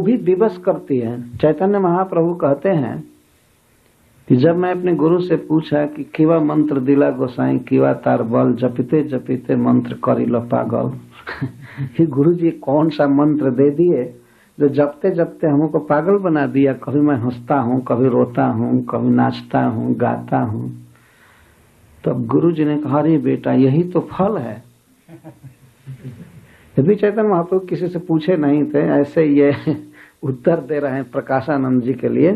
भी विवश करती है। चैतन्य महाप्रभु कहते हैं कि जब मैं अपने गुरु से पूछा कि किवा मंत्र दिला गोसाई किवा तार बल, जपते जपते मंत्र करी लो पागल। ये गुरु जी कौन सा मंत्र दे दिए जो जपते जपते हमको पागल बना दिया। कभी मैं हंसता हूँ, कभी रोता हूँ, कभी नाचता हूँ, गाता हूँ। तो अब गुरु जी ने कहा, अरे बेटा यही तो फल है। यदि चैतन्य महाप्रभु किसी से पूछे नहीं थे, ऐसे ये उत्तर दे रहे हैं प्रकाशानंद जी के लिए।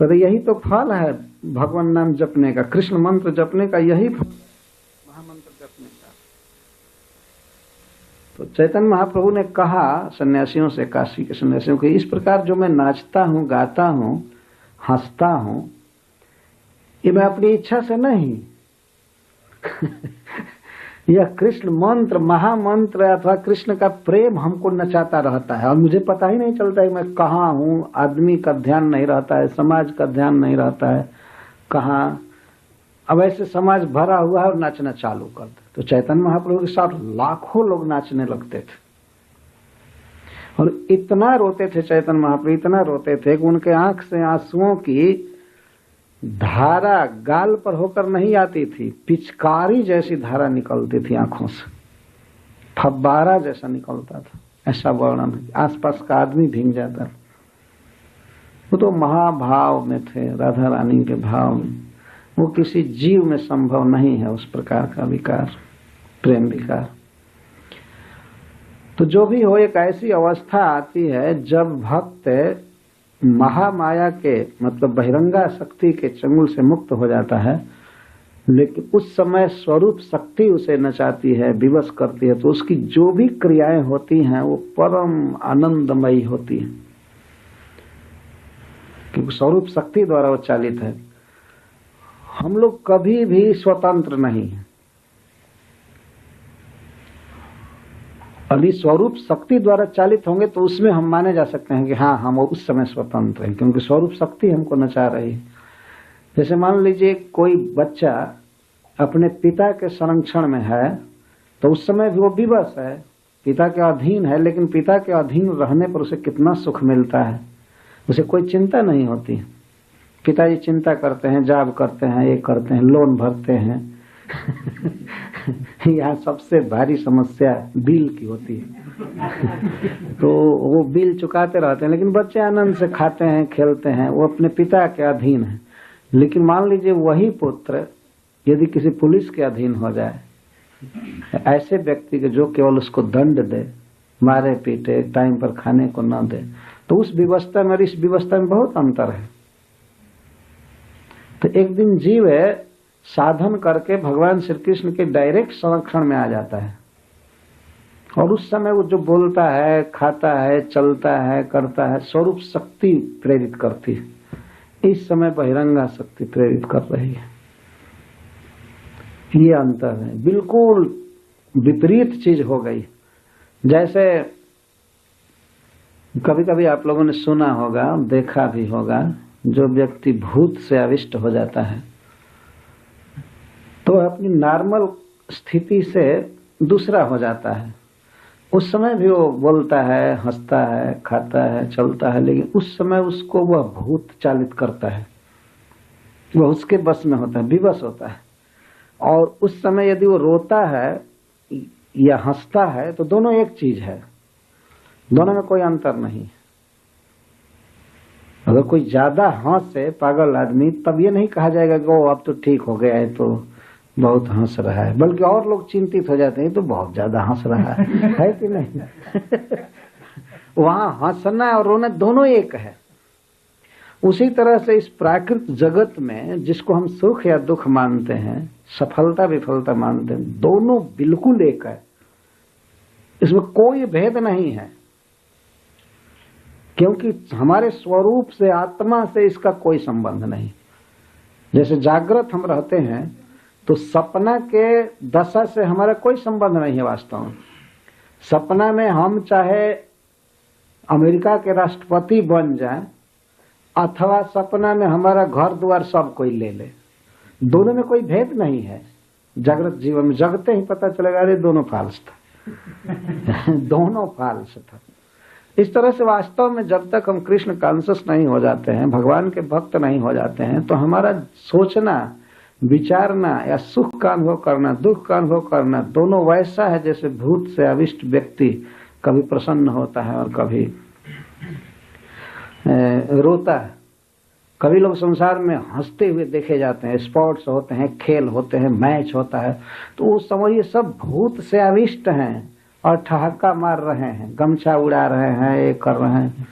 तो यही तो फल है भगवान नाम जपने का, कृष्ण मंत्र जपने का, यही फल महामंत्र जपने का। तो चैतन्य महाप्रभु ने कहा सन्यासियों से, काशी के सन्यासियों को, इस प्रकार जो मैं नाचता हूँ, गाता हूँ, हंसता हूँ, ये मैं अपनी इच्छा से नहीं। यह कृष्ण मंत्र, महामंत्र अथवा कृष्ण का प्रेम हमको नचाता रहता है और मुझे पता ही नहीं चलता है मैं कहाँ हूँ। आदमी का ध्यान नहीं रहता है, समाज का ध्यान नहीं रहता है कहाँ। अब ऐसे समाज भरा हुआ है और नाचना चालू कर दे। तो चैतन्य महाप्रभु के साथ लाखों लोग नाचने लगते थे और इतना रोते थे चैतन्य महाप्रभु, इतना रोते थे कि उनके आंख से आंसुओं की धारा गाल पर होकर नहीं आती थी, पिचकारी जैसी धारा निकलती थी आंखों से, फब्बारा जैसा निकलता था। ऐसा वर्णन है, आसपास का आदमी भीग जाता। वो तो महाभाव में थे, राधा रानी के भाव में। वो किसी जीव में संभव नहीं है उस प्रकार का विकार, प्रेम विकार। तो जो भी हो, एक ऐसी अवस्था आती है जब भक्त महामाया के मतलब बहिरंगा शक्ति के चंगुल से मुक्त हो जाता है, लेकिन उस समय स्वरूप शक्ति उसे नचाती है, विवश करती है। तो उसकी जो भी क्रियाएं होती हैं वो परम आनंदमयी होती है, क्योंकि स्वरूप शक्ति द्वारा वो चालित है। हम लोग कभी भी स्वतंत्र नहीं है। यदि स्वरूप शक्ति द्वारा चालित होंगे तो उसमें हम माने जा सकते हैं कि हाँ हम उस समय स्वतंत्र हैं, क्योंकि स्वरूप शक्ति हमको नचा रही है। जैसे मान लीजिए कोई बच्चा अपने पिता के संरक्षण में है तो उस समय भी वो विवश है, पिता के अधीन है, लेकिन पिता के अधीन रहने पर उसे कितना सुख मिलता है, उसे कोई चिंता नहीं होती। पिताजी चिंता करते हैं, जॉब करते हैं, ये करते हैं, लोन भरते हैं। यहाँ सबसे भारी समस्या बिल की होती है। तो वो बिल चुकाते रहते हैं, लेकिन बच्चे आनंद से खाते हैं, खेलते हैं, वो अपने पिता के अधीन है। लेकिन मान लीजिए वही पुत्र यदि किसी पुलिस के अधीन हो जाए, ऐसे व्यक्ति के जो केवल उसको दंड दे, मारे पीटे, टाइम पर खाने को न दे, तो उस व्यवस्था में और इस व्यवस्था में बहुत अंतर है। तो एक दिन जीव साधन करके भगवान श्री कृष्ण के डायरेक्ट संरक्षण में आ जाता है और उस समय वो जो बोलता है, खाता है, चलता है, करता है, स्वरूप शक्ति प्रेरित करती है। इस समय बहिरंगा शक्ति प्रेरित कर रही है। ये अंतर है, बिल्कुल विपरीत चीज हो गई। जैसे कभी कभी आप लोगों ने सुना होगा, देखा भी होगा, जो व्यक्ति भूत से आविष्ट हो जाता है तो अपनी नॉर्मल स्थिति से दूसरा हो जाता है। उस समय भी वो बोलता है, हंसता है, खाता है, चलता है, लेकिन उस समय उसको वह भूत चालित करता है, वह उसके बस में होता है, विवश होता है। और उस समय यदि वो रोता है या हंसता है तो दोनों एक चीज है, दोनों में कोई अंतर नहीं। अगर कोई ज्यादा हंसे पागल आदमी, तब ये नहीं कहा जाएगा कि वो अब तो ठीक हो गया है, तो बहुत हंस रहा है, बल्कि और लोग चिंतित हो जाते हैं, तो बहुत ज्यादा हंस रहा है कि नहीं। वहां हंसना और रोना दोनों एक है। उसी तरह से इस प्राकृत जगत में जिसको हम सुख या दुख मानते हैं, सफलता विफलता मानते हैं, दोनों बिल्कुल एक है। इसमें कोई भेद नहीं है, क्योंकि हमारे स्वरूप से, आत्मा से इसका कोई संबंध नहीं। जैसे जागृत हम रहते हैं तो सपना के दशा से हमारा कोई संबंध नहीं है। वास्तव में सपना में हम चाहे अमेरिका के राष्ट्रपति बन जाएं अथवा सपना में हमारा घर द्वार सब कोई ले ले, दोनों में कोई भेद नहीं है। जागृत जीवन में जगते ही पता चलेगा, अरे दोनों फाल्स था। दोनों फाल्स था। इस तरह से वास्तव में जब तक हम कृष्ण कॉन्शियस नहीं हो जाते हैं, भगवान के भक्त नहीं हो जाते हैं, तो हमारा सोचना, विचारना या सुख का अनुभव करना, दुख का अनुभव करना, दोनों वैसा है जैसे भूत से आविष्ट व्यक्ति कभी प्रसन्न होता है और कभी रोता है। कभी लोग संसार में हंसते हुए देखे जाते हैं, स्पोर्ट्स होते हैं, खेल होते हैं, मैच होता है, तो उस समय ये सब भूत से आविष्ट हैं और ठहाका मार रहे हैं, गमछा उड़ा रहे हैं, ये कर रहे हैं,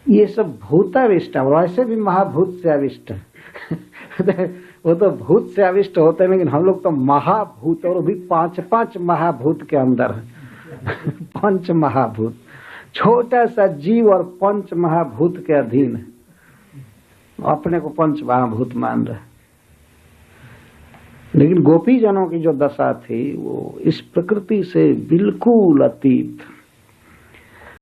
ये सब भूताविष्ट है। वैसे भी महाभूत से आविष्ट है वो तो भूत से आविष्ट होते हैं, लेकिन हम लोग तो महाभूत, और भी 5 महाभूत के अंदर है 5 महाभूत, छोटा सा जीव और 5 महाभूत के अधीन है, अपने को 5 महाभूत मान रहे। लेकिन गोपी जनों की जो दशा थी वो इस प्रकृति से बिल्कुल अतीत।